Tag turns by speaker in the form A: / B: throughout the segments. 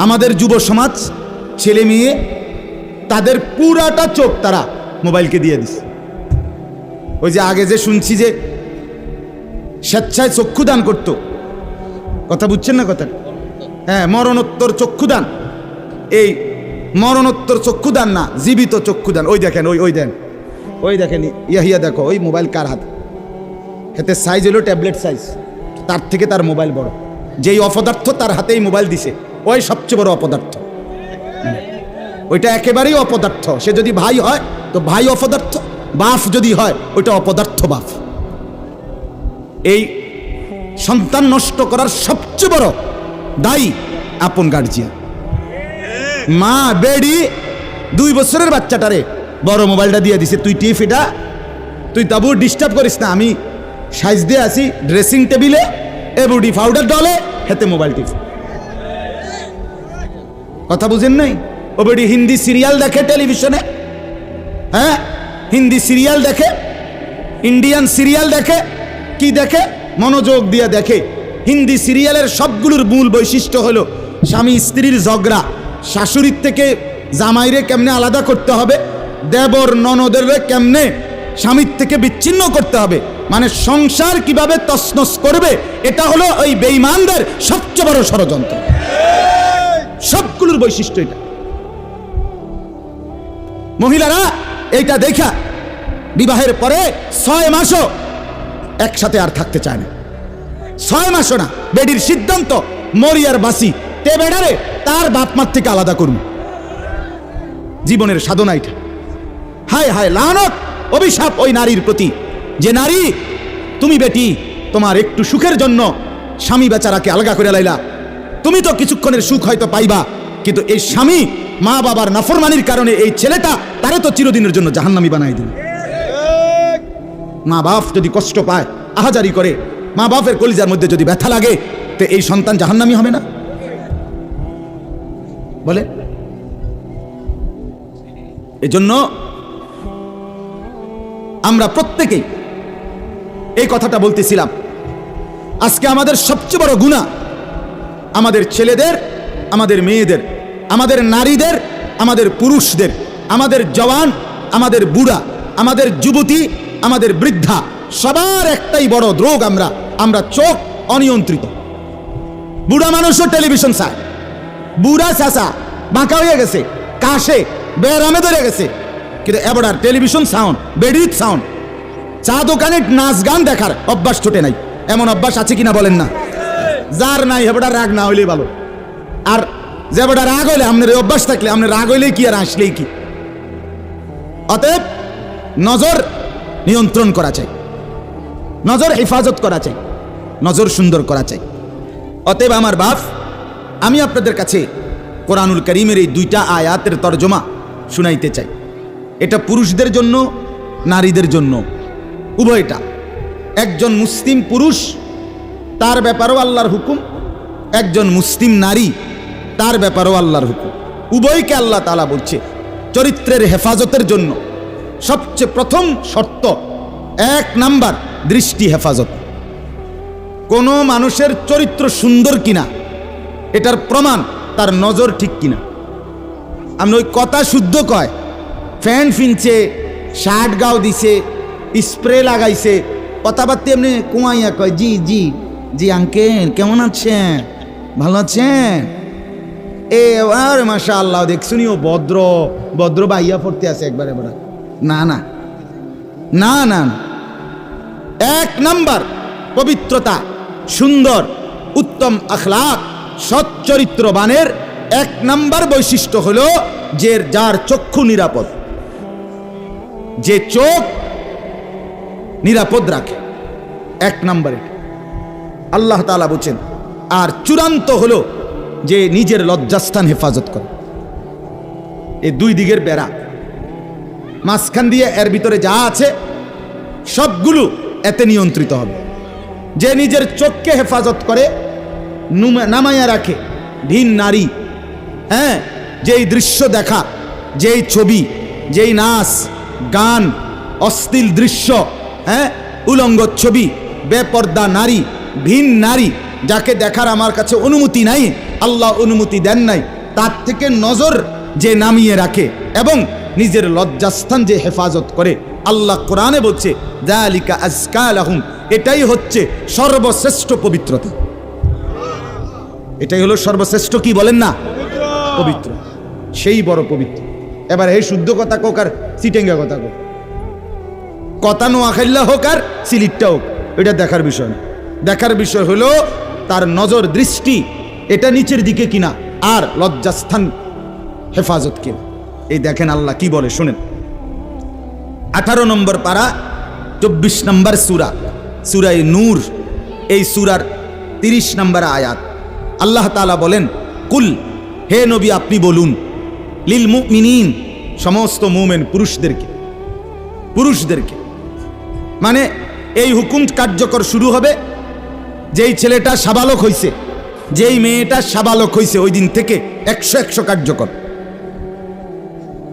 A: আমাদের যুব সমাজ, ছেলে মেয়ে, তাদের পুরাটা চোখ তারা মোবাইলকে দিয়ে দিছে। ওই যে আগে যে শুনছি যে স্বেচ্ছায় চক্ষুদান করত, কথা বুঝছেন না কথা? হ্যাঁ, মরণোত্তর চক্ষুদান। এই মরণোত্তর চক্ষুদান না, জীবিত চক্ষুদান। ওই দেখেন, ওই দেন, ওই দেখেন, ইয়া দেখো, ওই মোবাইল কার হাত? এতে সাইজ হলো ট্যাবলেট সাইজ, তার থেকে তার মোবাইল বড়। যেই অপদার্থ তার হাতেই মোবাইল দিছে, ওই সবচেয়ে বড় অপদার্থ। ওইটা একেবারেই অপদার্থ। সে যদি ভাই হয় তো ভাই অপদার্থ, বাপ যদি হয় ওইটা অপদার্থ বাপ। এই সন্তান নষ্ট করার সবচেয়ে বড় দায়ী আপন গার্জিয়ান। মা বেডি 2 বছরের বাচ্চাটারে বড় মোবাইলটা দিয়ে দিছে, তুই টিপ এটা, তুই তাবু ডিস্টার্ব করিস না, আমি সাইজ দিয়ে আসি ড্রেসিং টেবিলে, এবুডি পাউডার ডলে, হেতে মোবাইল টিপ। কথা বুঝেন নাই? ও বেডি হিন্দি সিরিয়াল দেখে টেলিভিশনে, হ্যাঁ হিন্দি সিরিয়াল দেখে, ইন্ডিয়ান সিরিয়াল দেখে, কি দেখে? মনোযোগ দিয়ে দেখে। হিন্দি সিরিয়ালের সবগুলোর মূল বৈশিষ্ট্য হলো স্বামী স্ত্রীর ঝগড়া, শাশুড়ির থেকে জামাইরে কেমনে আলাদা করতে হবে, দেবর ননদের কেমনে স্বামীর থেকে বিচ্ছিন্ন করতে হবে, মানে সংসার কিভাবে তছনছ করবে, এটা হলো ওই বেঈমানদের সবচেয়ে বড় ষড়যন্ত্র। সবগুলোর বৈশিষ্ট্য এটা। মহিলারা এইটা দেখা বিবাহের পরে 6 মাসও একসাথে আর থাকতে চায় না। 6 মাসও না। বেডির সিদ্ধান্ত, মরিয়ার বাসি তে বেড়ারে তার বাপ মার থেকে আলাদা করুন। জীবনের সাধনা এটা। হায় হায়, লানত, অভিশাপ ওই নারীর প্রতি। যে নারী, তুমি বেটি তোমার একটু সুখের জন্য স্বামী বেচারাকে আলগা করে লাইলা। তুমি তো কিছুক্ষণের সুখ হয়তো পাইবা, কিন্তু এই স্বামী মা বাবার নাফরমানির কারণে এই ছেলেটা তারে তো চিরদিনের জন্য জাহান্নামী বানাই দিল। মা বাপ যদি কষ্ট পায়, আহাজারি করে, মা বাপের কলিজার মধ্যে যদি ব্যথা লাগে, তো এই সন্তান জাহান্নামী হবে না? বলে। এজন্য আমরা প্রত্যেকেই এই কথাটা বলতেছিলাম। আজকে আমাদের সবচেয়ে বড় গুনাহ আমাদের ছেলেদের, আমাদের মেয়েদের, আমাদের নারীদের, আমাদের পুরুষদের, আমাদের জওয়ান, আমাদের বুড়া, আমাদের যুবতী, আমাদের বৃদ্ধা, সবার একটাই বড় রোগ। আমরা চোখ অনিয়ন্ত্রিত। বুড়া মানুষও টেলিভিশন চায়, বুড়া চাচা বাঁকা হয়ে গেছে, কাশে বেরামে ধরে গেছে, কিন্তু এবার আর টেলিভিশন সাউন্ড, বেডিত সাউন্ড, চা দোকানে নাচ গান দেখার অভ্যাস ছোটে নাই। এমন অভ্যাস আছে কিনা বলেন না? যার নাই হেবড়া রাগ না হইলেই ভালো। আর যে বেটা রাগ হইলে, আপনার অভ্যাস থাকলে, আপনার রাগ হইলেই কি আর আসলেই কি। অতএব নজর নিয়ন্ত্রণ করা চাই, নজর হেফাজত করা চাই, নজর সুন্দর করা চাই। অতএব আমার বাপ, আমি আপনাদের কাছে কোরআনুল কারীমের এই 2টা আয়াতের তরজমা শুনাইতে চাই। এটা পুরুষদের জন্য, নারীদের জন্য, উভয়টা। একজন মুসলিম পুরুষ, তার ব্যাপারেও আল্লাহর হুকুম, একজন মুসলিম নারী, তার ব্যাপারেও আল্লাহর হুকুম। উভয়কে আল্লাহ তাআলা বলছে চরিত্রের হেফাজতের জন্য সবচেয়ে প্রথম শর্ত, 1 নাম্বার দৃষ্টি হেফাজত। কোন মানুষের চরিত্র সুন্দর কিনা এটার প্রমাণ তার নজর ঠিক কিনা। আপনি ওই কথা শুদ্ধ কয়, ফ্যান ফিনছে, শার্ট গাও দিছে, স্প্রে লাগাইছে, কথাবার্তা এমনি কুয়াইয়া কয়, জি জি জি আঙ্কেল কেমন আছেন, ভালো আছেন, এ আর মাশাআল্লাহ দেখছুনি ও ভদ্র ভদ্র বাইয়া পড়তে আছে একবারে বড়। না না না না, 1 নাম্বার পবিত্রতা, সুন্দর, উত্তম আখলাক, সৎ চরিত্রবানের 1 নাম্বার বৈশিষ্ট্য হলো যে যার চক্ষু নিরাপদ, যে চোখ নিরাপদ রাখে। 1 নাম্বারে আল্লাহ তাআলা বলেন। আর চূড়ান্ত হলো যে নিজের লজ্জাস্থান হেফাজত করে। এই 2 দিকের বেড়া, মাঝখান দিয়ে এর ভিতরে যা আছে সবগুলো এতে নিয়ন্ত্রিত হবে। যে নিজের চোখকে হেফাজত করে, নামাইয়া রাখে, ভিন নারী, হ্যাঁ, যেই দৃশ্য দেখা, যেই ছবি, যেই নাচ গান, অশ্লীল দৃশ্য, হ্যাঁ, উলঙ্গ ছবি, বেপর্দা নারী, ভিন নারী, যাকে দেখার আমার কাছে অনুমতি নাই, আল্লাহ অনুমতি দেন নাই তার থেকে নজর যে নামিয়ে রাখে এবং নিজের লজ্জাস্থান যে হেফাজত করে, আল্লাহ কোরআনে বলছে যালিকা আজকা লাহুম, এটাই হচ্ছে সর্বশ্রেষ্ঠ পবিত্রতা। এটাই হলো সর্বশ্রেষ্ঠ, কি বলেন না, পবিত্র, সেই বড় পবিত্র। এবার এই শুদ্ধ কথা কোক আর সিটেঙ্গা কথা কোক, কথা নোয়াখাইল্লা হোক আর সিলিটটা হোক, এটা দেখার বিষয় না। দেখার বিষয় হলো তার নজর দৃষ্টি এটা নিচের দিকে কিনা, আর লজ্জাস্থান হেফাজত কিনা। এই দেখেন আল্লাহ কি বলে শুনেন, 18 নম্বর পারা 24 নম্বর সূরা, সূরায়ে নূর, এই সূরার 30 নম্বর আয়াত। আল্লাহ তাআলা বলেন, কুল, হে নবী আপনি বলুন, লিল মুমিনিন, সমস্ত মুমিন পুরুষদেরকে, মানে এই হুকুম কার্যকর শুরু হবে যেই ছেলেটা সাবালক হইছে, যেই মেয়েটা সাবালক হইছে, ওই দিন থেকে 100 কার্যকর।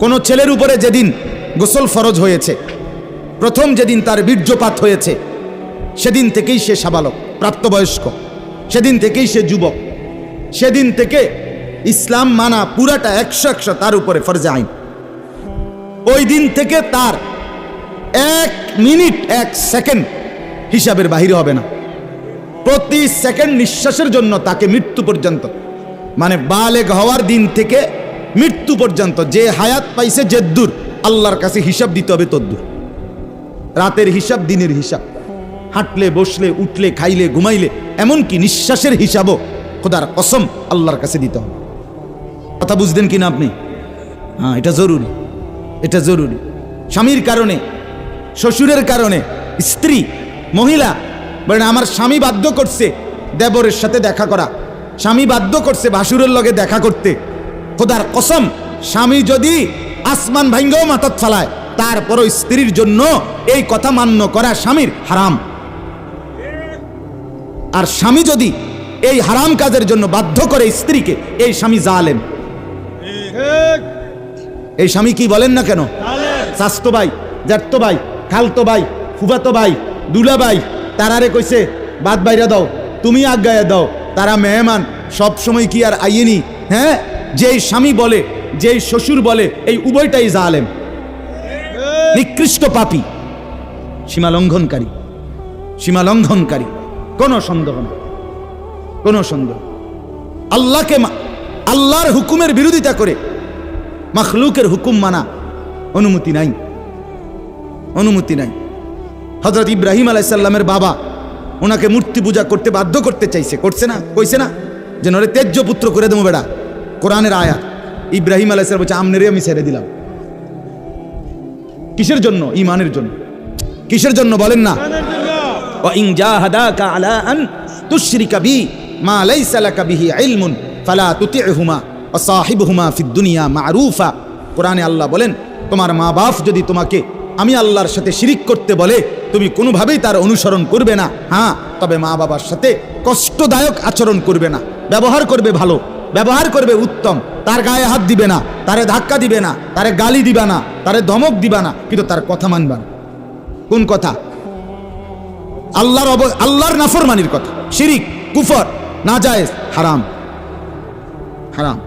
A: কোন ছেলের উপরে যেদিন গোসল ফরজ হয়েছে, প্রথম যেদিন তার বীর্যপাত হয়েছে, সেদিন থেকেই সে সাবালক, প্রাপ্তবয়স্ক, সেদিন থেকেই সে যুবক, সেদিন থেকে ইসলাম মানা পুরাটা 100 তার উপরে ফরজে আইন। ওই দিন থেকে তার 1 মিনিট 1 সেকেন্ড হিসাবের বাহিরে হবে না। প্রতি সেকেন্ড নিঃশ্বাসের জন্য তাকে মৃত্যু পর্যন্ত, মানে বালেগ হওয়ার দিন থেকে মৃত্যু পর্যন্ত যে হায়াত পাইছে যেদ্দুর, আল্লাহর কাছে হিসাব দিতে হবে তদ্দুর। রাতের হিসাব, দিনের হিসাব, হাঁটলে বসলে উঠলে খাইলে ঘুমাইলে, এমনকি নিঃশ্বাসের হিসাবও খোদার কসম আল্লাহর কাছে দিতে হবে। কথা বুঝলেন কিনা আপনি? হ্যাঁ, এটা জরুরি, এটা জরুরি। স্বামীর কারণে, শ্বশুরের কারণে স্ত্রী, মহিলা বলেন আমার স্বামী বাধ্য করছে দেবরের সাথে দেখা করা, স্বামী বাধ্য করছে ভাসুরের লগে দেখা করতে, খোদার কসম স্বামী যদি আসমান ভাঙ্গেও মাথাত ফালায়, তারপরও স্ত্রীর জন্য এই কথা মান্য করা স্বামীর হারাম। আর স্বামী যদি এই হারাম কাজের জন্য বাধ্য করে স্ত্রীকে, এই স্বামী জালেম। এই স্বামী কি বলেন না কেন, চাচতো ভাই, জ্যাঠতো ভাই, খালতো ভাই, ফুফাতো ভাই, দুলা ভাই, তারারে কইছে বাদ বাইরা দাও, তুমি আজ্ঞায় দাও, তারা মেহমান, সব সময় কি আর আইয়েনি? হ্যাঁ, যেই স্বামী বলে, যেই শ্বশুর বলে, এই উভয়টাই জালেম, নিকৃষ্ট পাপী, সীমালঙ্ঘনকারী, সীমালঙ্ঘনকারী, কোনো সন্দেহ না, কোনো সন্দেহ। আল্লাহকে, আল্লাহর হুকুমের বিরোধিতা করে মাখলুকের হুকুম মানা অনুমতি নাই, অনুমতি নাই। হযরত ইব্রাহিম আলাইহিস সালামের বাবা ওনাকে মূর্তি পূজা করতে বাধ্য করতে চাইছে, করছে না, কইছে না যে নরে তেজ্য পুত্র করে দেবো বেড়া, কোরআনের আয়াত। ইব্রাহিম আলাইহিস সালাম বলছে আমনেরে আমি ছেড়ে দিলাম। কিসের জন্য? ঈমানের জন্য। কিসের জন্য বলেন না? ওয়া ইন জাহাদাকা আলা আন তুশরিকা বি মা লাইসা লাকা বিহি ইলমুন ফালা তুতি'হুমা ওয়া সাহিবহুমা ফিদ দুনিয়া মা'রুফা। কোরআনে আল্লাহ বলেন, তোমার মা বাপ যদি তোমাকে আমি আল্লাহর সাথে শিরিক করতে বলে, তুমি কোনোভাবেই তার অনুসরণ করবে না। হ্যাঁ, তবে মা বাবার সাথে কষ্টদায়ক আচরণ করবে না, ব্যবহার করবে ভালো, ব্যবহার করবে উত্তম, তার গায়ে হাত দিবে না, তারে ধাক্কা দিবে না, তারে গালি দিবা না, তারে ধমক দিবা না, কিন্তু তার কথা মানবা না। কোন কথা? আল্লাহর নাফরমানির কথা, শিরিক, কুফর, নাজায়েজ, হারাম, হারাম।